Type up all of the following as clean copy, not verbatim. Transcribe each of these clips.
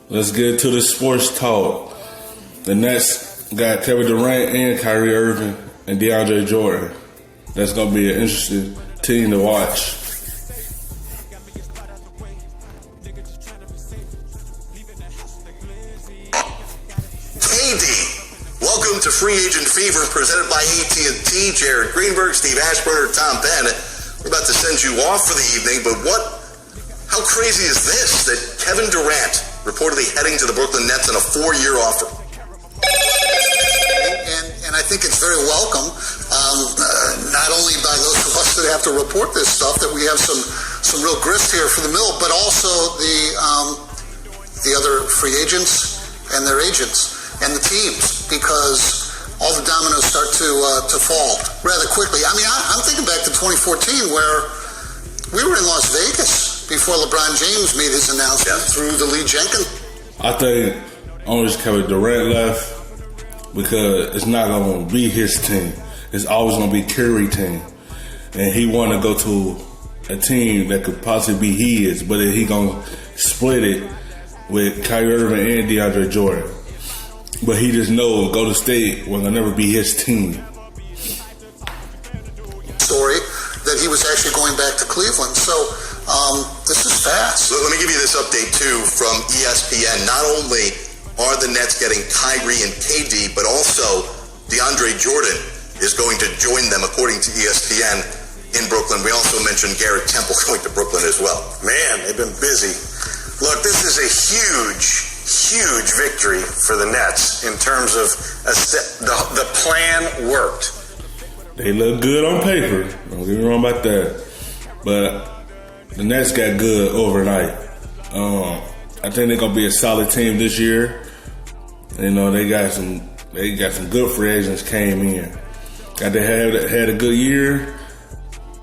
Let's get to the sports talk. The Nets got Kevin Durant and Kyrie Irving and DeAndre Jordan. That's going to be an interesting team to watch. Welcome to Free Agent Fever, presented by AT&T. Jared Greenberg, Steve Ashburner, Tom Penn. We're about to send you off for the evening, but how crazy is this, that Kevin Durant reportedly heading to the Brooklyn Nets on a 4-year offer? And I think it's very welcome, not only by those of us that have to report this stuff, that we have some real grist here for the mill, but also the other free agents and their agents and the teams, because all the dominoes start to fall rather quickly. I mean, I'm thinking back to 2014, where we were in Las Vegas before LeBron James made his announcement through the Lee Jenkins. I think only Kevin Durant left because it's not going to be his team. It's always going to be Curry's team. And he want to go to a team that could possibly be his, but he going to split it with Kyrie Irving and DeAndre Jordan. But he just knows Golden State will never be his team. Story that he was actually going back to Cleveland. So this is fast. Let me give you this update, too, from ESPN. Not only are the Nets getting Kyrie and KD, but also DeAndre Jordan is going to join them, according to ESPN, in Brooklyn. We also mentioned Garrett Temple going to Brooklyn as well. Man, they've been busy. Look, this is a huge victory for the Nets in terms of the plan worked. They look good on paper. Don't get me wrong about that. But the Nets got good overnight. I think they're gonna be a solid team this year. You know, they got some good free agents came in. Had a good year,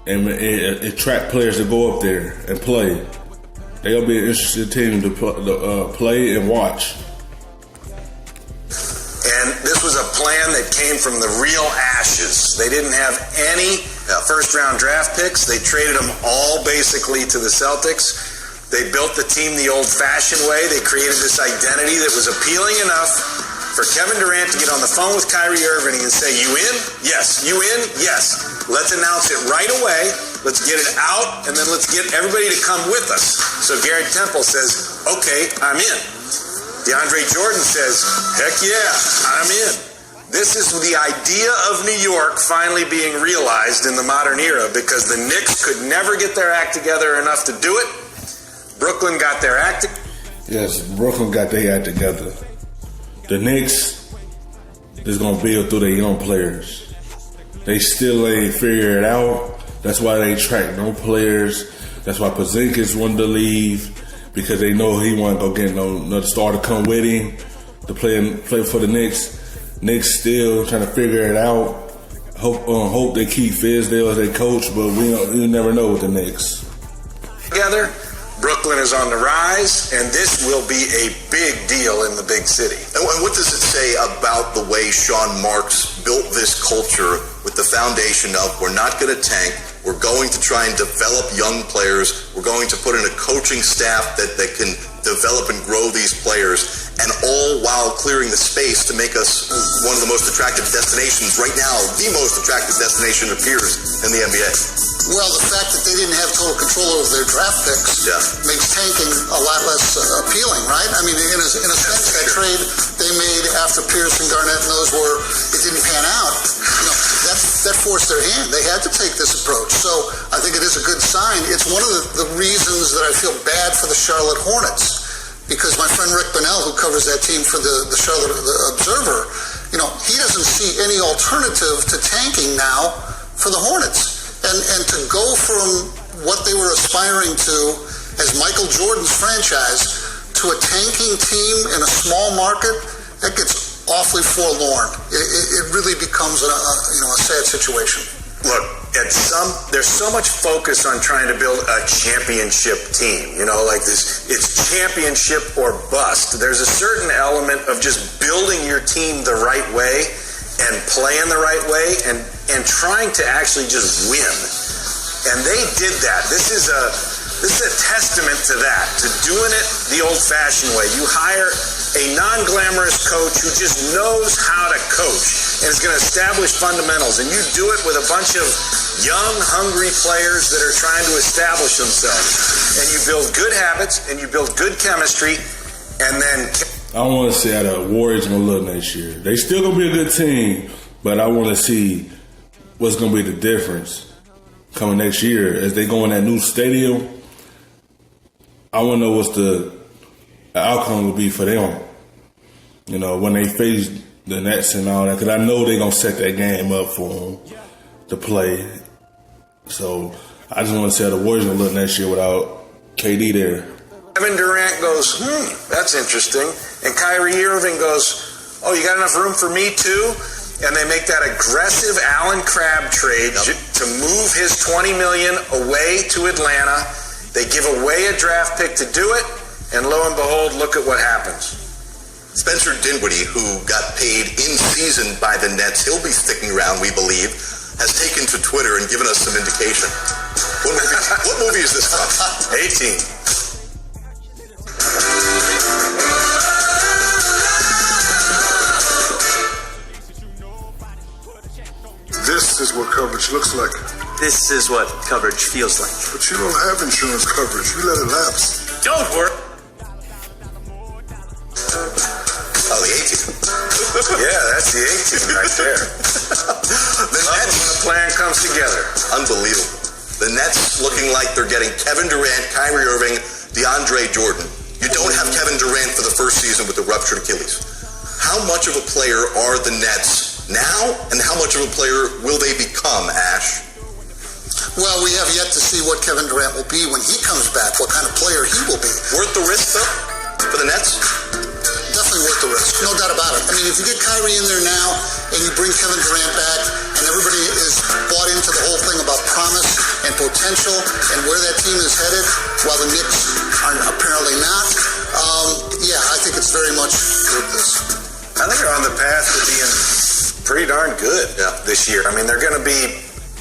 and it attract players to go up there and play. They're going to be an interesting team to play and watch. And this was a plan that came from the real ashes. They didn't have any first-round draft picks. They traded them all basically to the Celtics. They built the team the old-fashioned way. They created this identity that was appealing enough for Kevin Durant to get on the phone with Kyrie Irving and say, "You in? Yes. You in? Yes. Let's announce it right away. Let's get it out, and then let's get everybody to come with us." So Garrett Temple says, "Okay, I'm in." DeAndre Jordan says, "Heck yeah, I'm in." This is the idea of New York finally being realized in the modern era, because the Knicks could never get their act together enough to do it. Brooklyn got their act together. Yes, Brooklyn got their act together. The Knicks is going to build through their young players. They still ain't figure it out. That's why they track no players. That's why Porzingis wanted to leave, because they know he wasn't going to get another star to come with him to play for the Knicks. Knicks still trying to figure it out. Hope they keep Fizdale as their coach, but we never know with the Knicks. Together, Brooklyn is on the rise, and this will be a big deal in the big city. And what does it say about the way Sean Marks built this culture with the foundation of, we're not going to tank, we're going to try and develop young players, we're going to put in a coaching staff that can develop and grow these players, and all while clearing the space to make us one of the most attractive destinations right now. The most attractive destination appears in the NBA. Well, the fact that they didn't have total control over their draft picks makes tanking a lot less appealing, right? I mean, in a sense, that trade they made after Pierce and Garnett and those were, it didn't pan out. You know, that forced their hand. They had to take this approach. So I think it is a good sign. It's one of the reasons that I feel bad for the Charlotte Hornets, because my friend Rick Bonnell, who covers that team for the Charlotte Observer, you know, he doesn't see any alternative to tanking now for the Hornets. And to go from what they were aspiring to as Michael Jordan's franchise to a tanking team in a small market, that gets awfully forlorn. It really becomes a sad situation. Look, there's so much focus on trying to build a championship team. You know, like this, it's championship or bust. There's a certain element of just building your team the right way and playing the right way and trying to actually just win. And they did that. This is a testament to that, to doing it the old-fashioned way. You hire a non-glamorous coach who just knows how to coach and is going to establish fundamentals. And you do it with a bunch of young, hungry players that are trying to establish themselves. And you build good habits and you build good chemistry, and then... I want to see how the Warriors going to look next year. They still going to be a good team, but I want to see what's going to be the difference coming next year as they go in that new stadium. I want to know what's the outcome will be for them. You know, when they face the Nets and all that, because I know they're going to set that game up for them to play. So I just want to see how the Warriors going to look next year without KD there. Kevin Durant goes, that's interesting. And Kyrie Irving goes, oh, you got enough room for me too? And they make that aggressive Allen Crabbe trade to move his $20 million away to Atlanta. They give away a draft pick to do it, and lo and behold, look at what happens. Spencer Dinwiddie, who got paid in season by the Nets, he'll be sticking around, we believe, has taken to Twitter and given us some indication. What movie is this from? 18. This is what coverage looks like. This is what coverage feels like. But you don't have insurance coverage. You let it lapse. Don't worry. Oh, the A-team. Yeah, that's the A-team right there. The Nets, when the plan comes together. Unbelievable. The Nets looking like they're getting Kevin Durant, Kyrie Irving, DeAndre Jordan. You don't have Kevin Durant for the first season with the ruptured Achilles. How much of a player are the Nets now, and how much of a player will they become, Ash? Well, we have yet to see what Kevin Durant will be when he comes back, what kind of player he will be. Worth the risk, though, for the Nets? Definitely worth the risk, no doubt about it. I mean, if you get Kyrie in there now and you bring Kevin Durant back and everybody is bought into the whole thing about promise and potential and where that team is headed, while the Knicks are apparently not, yeah, I think it's very much worth this. I think they're on the path to being pretty darn good this year. I mean, they're going to be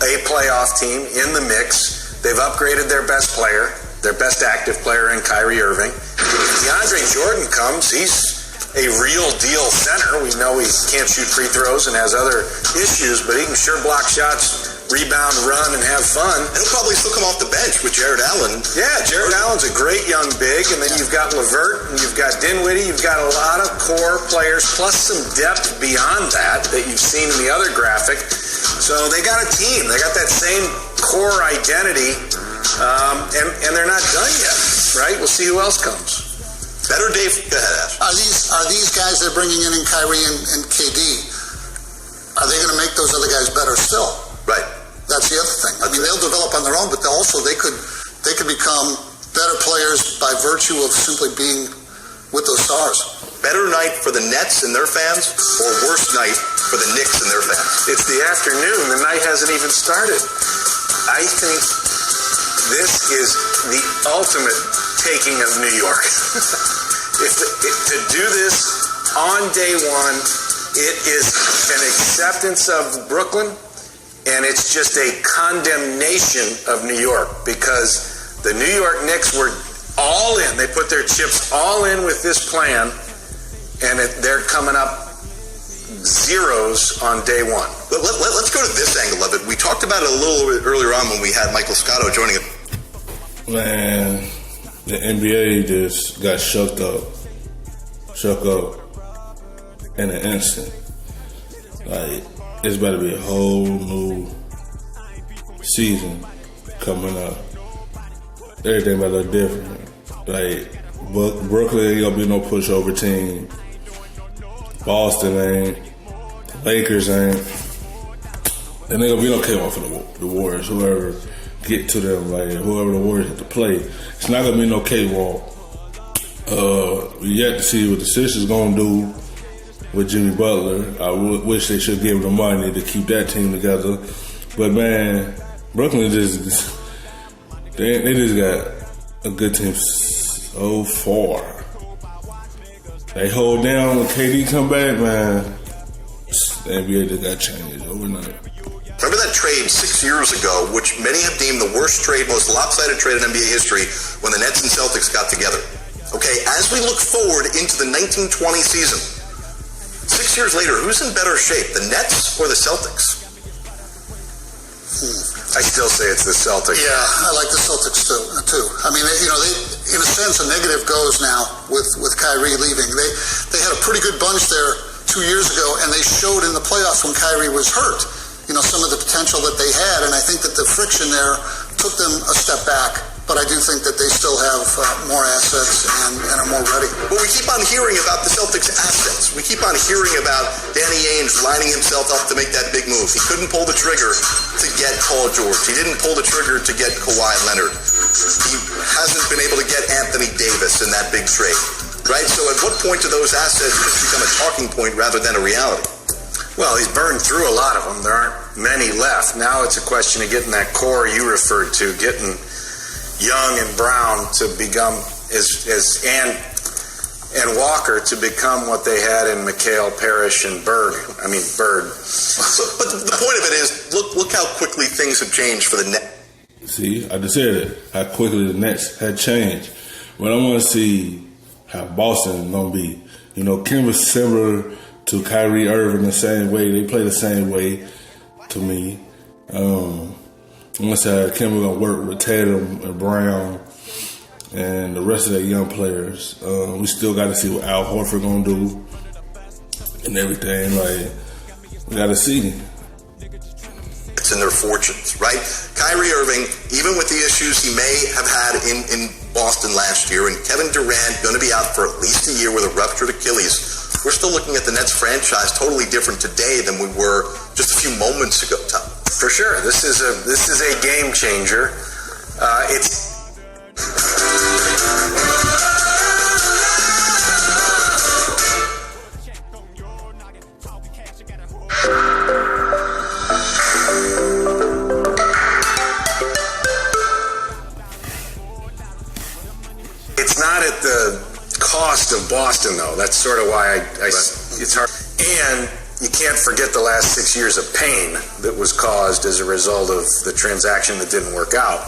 a playoff team in the mix. They've upgraded their best player, their best active player in Kyrie Irving. DeAndre Jordan comes, he's a real deal center. We know he can't shoot free throws and has other issues, but he can sure block shots, rebound, run, and have fun. And he'll probably still come off the bench with Jared Allen. Yeah, Jared Allen's a great young big, and then you've got LeVert, and you've got Dinwiddie, you've got a lot of core players, plus some depth beyond that you've seen in the other graphic. So they got a team. They got that same core identity, and they're not done yet, right? We'll see who else comes. Better day. Go ahead, Ash. Are these guys they're bringing in Kyrie and KD, are they going to make those other guys better still? Right. That's the other thing. I mean, they'll develop on their own, but they could become better players by virtue of simply being with those stars. Better night for the Nets and their fans, or worse night for the Knicks and their fans? It's the afternoon. The night hasn't even started. I think this is the ultimate taking of New York. To do this on day one, it is an acceptance of Brooklyn, and it's just a condemnation of New York, because the New York Knicks were all in. They put their chips all in with this plan, and they're coming up zeros on day one. Let's go to this angle of it. We talked about it a little bit earlier on when we had Michael Scotto joining us. Man, the NBA just got shook up in an instant. Like, it's about to be a whole new season coming up. Everything about to look different. Like, Brooklyn ain't gonna be no pushover team. Boston ain't. Lakers ain't. And they gonna be no cakewalk for the Warriors. Whoever get to them, like whoever the Warriors have to play, it's not gonna be no cakewalk. We yet to see what the Sixers gonna do with Jimmy Butler. I wish they should give him the money to keep that team together. But man, Brooklyn just got a good team so far. They hold down when KD come back, man. The NBA just got changed overnight. Remember that that trade 6 years ago, which many have deemed the worst trade, most lopsided trade in NBA history, when the Nets and Celtics got together. Okay, as we look forward into the 1920 season, 6 years later, who's in better shape, the Nets or the Celtics? I still say it's the Celtics. Yeah, I like the Celtics too. I mean, they, in a sense, a negative goes now with Kyrie leaving. They had a pretty good bunch there 2 years ago, and they showed in the playoffs when Kyrie was hurt, some of the potential that they had, and I think that the friction there took them a step back. But I do think that they still have more assets and are more ready. But we keep on hearing about the Celtics' assets. We keep on hearing about Danny Ainge lining himself up to make that big move. He couldn't pull the trigger to get Paul George. He didn't pull the trigger to get Kawhi Leonard. He hasn't been able to get Anthony Davis in that big trade. Right? So at what point do those assets just become a talking point rather than a reality? Well, he's burned through a lot of them. There aren't many left. Now it's a question of getting that core you referred to, getting Young and Brown to become and Walker to become what they had in McHale, Parrish, and Bird. But the point of it is, look how quickly things have changed for the Nets. See, I just said it. How quickly the Nets had changed. But I want to see how Boston gonna be. Kim was similar to Kyrie Irving the same way. They play the same way to me. I want to see how Kim was going to work with Tatum and Brown and the rest of the young players. We still got to see what Al Horford going to do and everything. We got to see. It's in their fortunes, right? Kyrie Irving, even with the issues he may have had in Boston last year, and Kevin Durant going to be out for at least a year with a ruptured Achilles, we're still looking at the Nets franchise totally different today than we were just a few moments ago, Tom. For sure, this is a game changer. It's not at the cost of Boston, though. That's sort of why it's hard. And you can't forget the last 6 years of pain that was caused as a result of the transaction that didn't work out.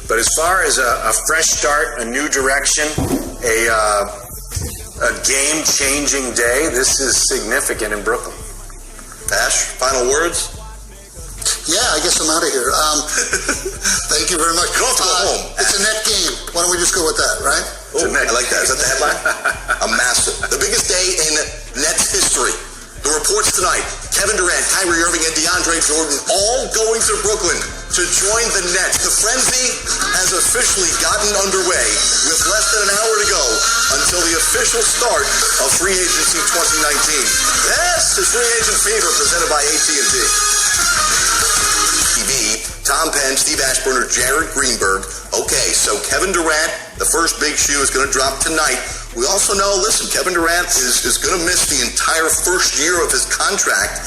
But as far as a fresh start, a new direction, a game-changing day, this is significant in Brooklyn. Ash, final words? Yeah, I guess I'm out of here. Thank you very much. You don't have to go home. It's a net game. Why don't we just go with that, right? Oh, I like that. Is that the headline? A massive. The biggest day in Nets history. The reports tonight, Kevin Durant, Kyrie Irving, and DeAndre Jordan all going to Brooklyn to join the Nets. The frenzy has officially gotten underway with less than an hour to go until the official start of Free Agency 2019. This is Free Agent Fever presented by AT&T. TV, Tom Penn, Steve Ashburner, Jared Greenberg. Okay, so Kevin Durant, the first big shoe is going to drop tonight. We also know, listen, Kevin Durant is going to miss the entire first year of his contract.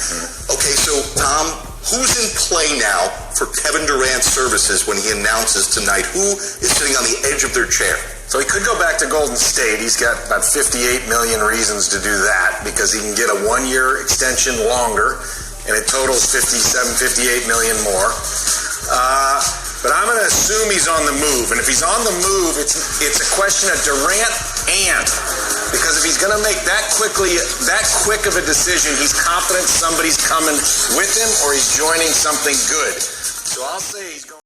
Okay, so Tom, who's in play now for Kevin Durant's services when he announces tonight? Who is sitting on the edge of their chair? So he could go back to Golden State. He's got about 58 million reasons to do that because he can get a 1-year extension longer, and it totals 58 million more. But I'm going to assume he's on the move. And if he's on the move, it's a question of Durant and. Because if he's going to make that quick of a decision, he's confident somebody's coming with him or he's joining something good. So I'll say he's